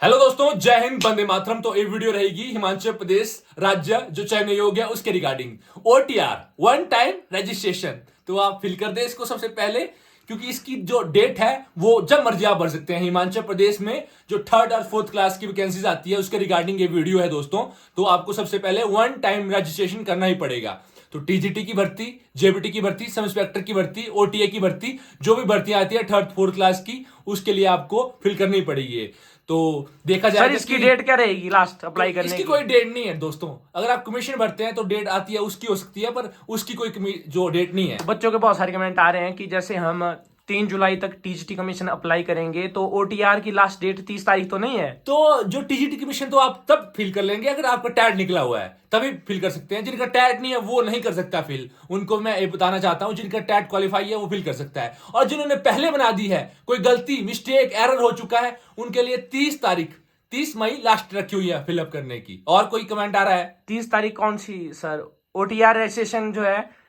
Hello दोस्तों, जय हिंद, वंदे मातरम। तो ये वीडियो रहेगी हिमाचल प्रदेश राज्य जो चयन आयोग है उसके regarding OTR one time registration. तो आप फिल कर दे इसको सबसे पहले, क्योंकि इसकी जो डेट है वो जब मर्जी आप भर सकते हैं। हिमाचल प्रदेश में जो थर्ड और फोर्थ क्लास की वैकेंसीज आती है उसके रिगार्डिंग ये वीडियो है दोस्तों। तो आपको सबसे पहले वन टाइम रजिस्ट्रेशन करना ही पड़ेगा। तो टीजीटी की भर्ती, जेबीटी की भर्ती, सब इंस्पेक्टर की भर्ती, ओटीए की भर्ती, जो भी भर्तियां आती है थर्ड फोर्थ क्लास की, उसके लिए आपको फिल करनी पड़ेगी। तो देखा सर जाएगा इसकी कि डेट क्या रहेगी लास्ट तो अप्लाई करने इसकी की? कोई डेट नहीं है दोस्तों। अगर आप कमीशन भरते हैं तो डेट आती है उसकी हो सकती है, पर उसकी कोई जो डेट नहीं है। तो बच्चों के बहुत सारे कमेंट आ रहे हैं कि जैसे हम 3 जुलाई तक टीजीटी कमीशन अप्लाई करेंगे तो ओटीआर की लास्ट डेट 30 तारीख तो नहीं है? तो जो टीजीटी कमीशन तो आप तब फिल कर लेंगे अगर आपका टैट निकला हुआ है, तभी फिल कर सकते हैं। जिनका टैट नहीं है वो नहीं कर सकता फिल। उनको मैं ये बताना चाहता हूं, जिनका टैट क्वालिफाई है वो फिल कर सकता है। और जिन्होंने पहले बना दी है, कोई गलती मिस्टेक एरर हो चुका है, उनके लिए 30 तारीख 30 मई लास्ट रखी हुई है फिलअप करने की। और कोई कमेंट आ रहा है? 30 तारीख कौन सी सर? ओटीआर रजिस्ट्रेशन जो है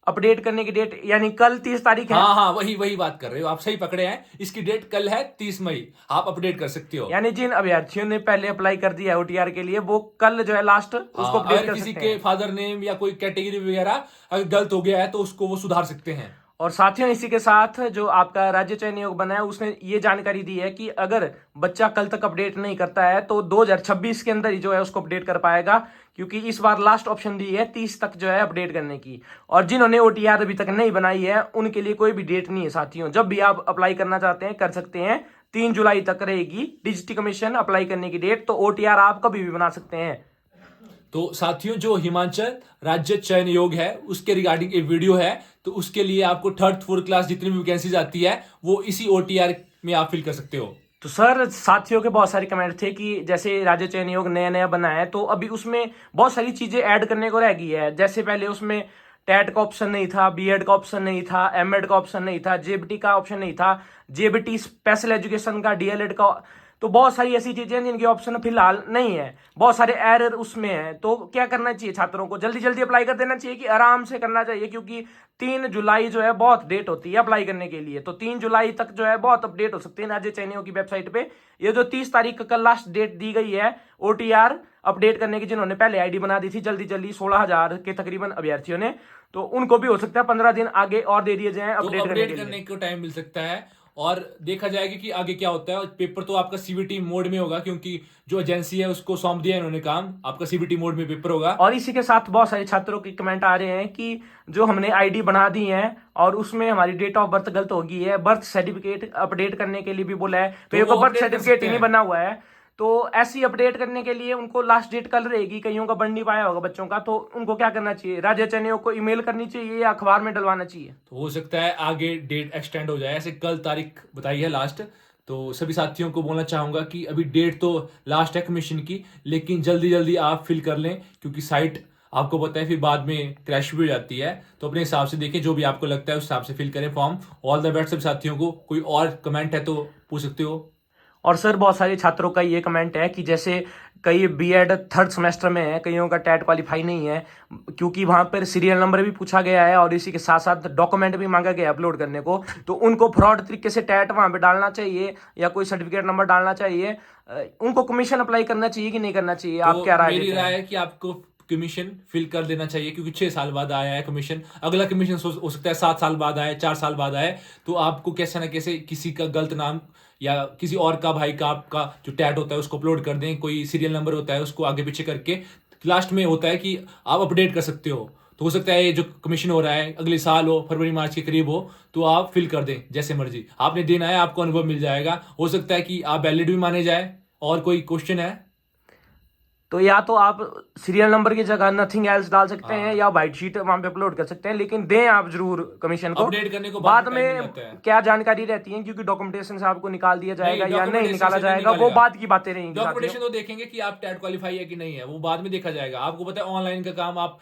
अपडेट करने की डेट यानी कल 30 तारीख है। हाँ हाँ, वही वही बात कर रहे हो आप, सही पकड़े हैं। इसकी डेट कल है 30 मई, आप अपडेट कर सकते हो। यानी जिन अभ्यर्थियों ने पहले अप्लाई कर दिया है ओटीआर के लिए वो कल जो है लास्ट उसको हाँ, अपडेट अगर कर किसी सकते के हैं। फादर नेम या कोई कैटेगरी वगैरह अगर गलत हो गया है तो उसको वो सुधार सकते हैं। और साथियों इसी के साथ जो आपका राज्य चयन आयोग बना है उसने ये जानकारी दी है कि अगर बच्चा कल तक अपडेट नहीं करता है तो 2026 के अंदर ही जो है उसको अपडेट कर पाएगा, क्योंकि इस बार लास्ट ऑप्शन दी है 30 तक जो है अपडेट करने की। और जिन्होंने ओटीआर अभी तक नहीं बनाई है उनके लिए कोई भी डेट नहीं है साथियों, जब भी आप अप्लाई करना चाहते हैं कर सकते हैं। 3 जुलाई तक रहेगी डिजिटल कमीशन अप्लाई करने की डेट, तो ओटीआर आप कभी भी बना सकते हैं। तो साथियों, जो हिमाचल राज्य चयन आयोग है उसके रिगार्डिंग एक वीडियो है। तो उसके लिए आपको थर्ड फोर्थ क्लास जितनी भी वैकेंसीज आती है वो इसी ओटीआर में आप फिल कर सकते हो। तो सर साथियों के बहुत सारे कमेंट थे कि जैसे राज्य चयन आयोग नया नया बना है तो अभी उसमें बहुत सारी चीजें ऐड करने को रह गई है। जैसे पहले उसमें टेट का ऑप्शन नहीं था, बीएड का ऑप्शन नहीं था, एमएड का ऑप्शन नहीं था, जेबीटी का ऑप्शन नहीं था, जेबीटी स्पेशल एजुकेशन का, डीएलएड का। तो बहुत सारी ऐसी चीजें हैं जिनके ऑप्शन फिलहाल नहीं है, बहुत सारे एरर उसमें हैं। तो क्या करना चाहिए छात्रों को? जल्दी जल्दी अप्लाई कर देना चाहिए कि आराम से करना चाहिए? क्योंकि 3 जुलाई जो है बहुत डेट होती है अप्लाई करने के लिए, तो 3 जुलाई तक जो है बहुत अपडेट हो सकती है राज्य चयन आयोग की वेबसाइट पे। ये जो 30 तारीख का कल लास्ट डेट दी गई है ओटीआर अपडेट करने की, जिन्होंने पहले आईडी बना दी थी जल्दी जल्दी 16,000 के तकरीबन अभ्यर्थियों ने, तो उनको भी हो सकता है 15 दिन आगे और दे दिए जाएं तो अपडेट करने अपडेट के करने लिए। को टाइम मिल सकता है। और देखा जाएगा कि आगे क्या होता है। पेपर तो आपका सीबीटी मोड में होगा, क्योंकि जो एजेंसी है उसको सौंप दिया है इन्होंने काम। आपका सीबीटी मोड में पेपर होगा। और इसी के साथ बहुत सारे छात्रों के कमेंट आ रहे हैं कि जो हमने आईडी बना दी है और उसमें हमारी डेट ऑफ बर्थ गलत हो गई है, बर्थ सर्टिफिकेट अपडेट करने के लिए भी बोला है, तो तो ये वो को बर्थ अपडेट कर सर्टिफिकेट सकते ही नहीं हैं। बना हुआ है। तो ऐसी अपडेट करने के लिए उनको लास्ट डेट कल रहेगी, कईयों का बन नहीं पाया होगा बच्चों का, तो उनको क्या करना चाहिए? राज्य चयन आयोग को ईमेल करनी चाहिए या अखबार में डलवाना चाहिए? तो हो सकता है आगे डेट एक्सटेंड हो जाए, ऐसे कल तारीख बताई है लास्ट। तो सभी साथियों को बोलना चाहूंगा कि अभी डेट तो लास्ट है कमीशन की, लेकिन जल्दी जल्दी आप फिल कर लें, क्योंकि साइट आपको पता है फिर बाद में क्रैश भी हो जाती है। तो अपने हिसाब से देखें, जो भी आपको लगता है उस हिसाब से फिल करें फॉर्म। ऑल द बेस्ट सभी साथियों को। कोई और कमेंट है तो पूछ सकते हो। और सर बहुत सारे छात्रों का ये कमेंट है कि जैसे कई बीएड थर्ड सेमेस्टर में है, कईयों का टेट क्वालिफाई नहीं है, क्योंकि वहां पर सीरियल नंबर भी पूछा गया है और इसी के साथ साथ डॉक्यूमेंट भी मांगा गया है अपलोड करने को, तो उनको फ्रॉड तरीके से टेट वहां पे डालना चाहिए या कोई सर्टिफिकेट नंबर डालना चाहिए? उनको कमीशन अप्लाई करना चाहिए कि नहीं करना चाहिए? आप तो क्या राय मेरी देते राय हैं? है कि आपको कमीशन फिल कर देना चाहिए, क्योंकि 6 साल बाद आया है कमीशन। अगला कमीशन हो सकता है 7 साल बाद आए, 4 साल बाद आए। तो आपको कैसे ना कैसे किसी का गलत नाम या किसी और का भाई का आपका जो टैट होता है उसको अपलोड कर दें। कोई सीरियल नंबर होता है उसको आगे पीछे करके लास्ट में होता है कि आप अपडेट कर सकते हो। तो हो सकता है ये जो कमीशन हो रहा है अगले साल हो, फरवरी मार्च के करीब हो, तो आप फिल कर दें जैसे मर्जी। आपने देना है, आपको अनुभव मिल जाएगा। हो सकता है कि आप वैलिड भी माने जाए। और कोई क्वेश्चन है? तो या तो आप सीरियल नंबर की जगह नथिंग एल्स डाल सकते हैं हाँ, या वाइट शीट वहां पे अपलोड कर सकते हैं, लेकिन दें आप जरूर कमीशन को। अपडेट करने को बाद बाद में टाइम मिल में जाता है। क्या जानकारी रहती है, क्योंकि डॉक्यूमेंटेशन से आपको निकाल दिया नहीं, जाएगा या नहीं डॉक्यूमेंटेशन निकाला से नहीं जाएगा वो निकालेगा। बाद की बातें रहेंगी साथियों। डॉक्यूमेंटेशन तो देखेंगे कि आप टेट क्वालिफाई है कि नहीं है, वो बाद में देखा जाएगा। आपको पता है ऑनलाइन का काम, आप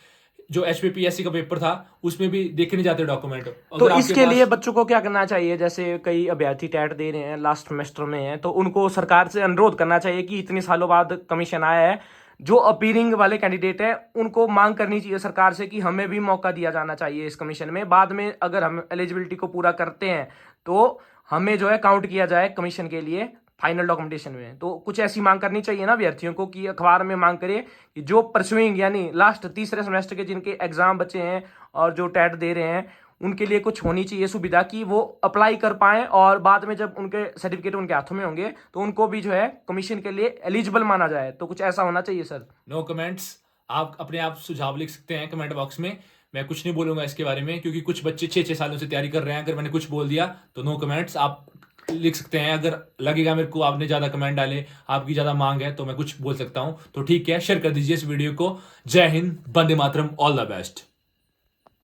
जो एचपीपीएससी का पेपर था उसमें भी देखे नहीं जाते डॉक्यूमेंट, तो अगर आपके इसके लिए पास। बच्चों को क्या करना चाहिए? जैसे कई अभ्यर्थी टेट दे रहे हैं, लास्ट सेमेस्टर में हैं, तो उनको सरकार से अनुरोध करना चाहिए कि इतने सालों बाद कमीशन आया है, जो अपीयरिंग वाले कैंडिडेट हैं उनको मांग करनी चाहिए सरकार से कि हमें भी मौका दिया जाना चाहिए इस कमीशन में। बाद में अगर हम एलिजिबिलिटी को पूरा करते हैं तो हमें जो है काउंट किया जाए कमीशन के लिए फाइनल डॉक्यूमेंटेशन में। तो कुछ ऐसी मांग करनी चाहिए ना अभ्यर्थियों को कि अखबार में मांग करे कि जो परसुइंग यानी लास्ट तीसरे सेमेस्टर के जिनके एग्जाम बचे हैं और जो टेट दे रहे हैं उनके लिए कुछ होनी चाहिए सुविधा कि वो अप्लाई कर पाएं और बाद में जब उनके सर्टिफिकेट उनके हाथों में होंगे तो उनको भी जो है कमीशन के लिए एलिजिबल माना जाए। तो कुछ ऐसा होना चाहिए सर। No comments. आप अपने आप सुझाव लिख सकते हैं कमेंट बॉक्स में। मैं कुछ नहीं बोलूंगा इसके बारे में, क्योंकि कुछ बच्चे 6-6 सालों से तैयारी कर रहे हैं। अगर मैंने कुछ बोल दिया तो नो कमेंट्स आप लिख सकते हैं। अगर लगेगा मेरे को आपने ज्यादा कमेंट डाले, आपकी ज्यादा मांग है, तो मैं कुछ बोल सकता हूं। तो ठीक है, शेयर कर दीजिए इस वीडियो को। जय Hind, Vande Mataram, all the best.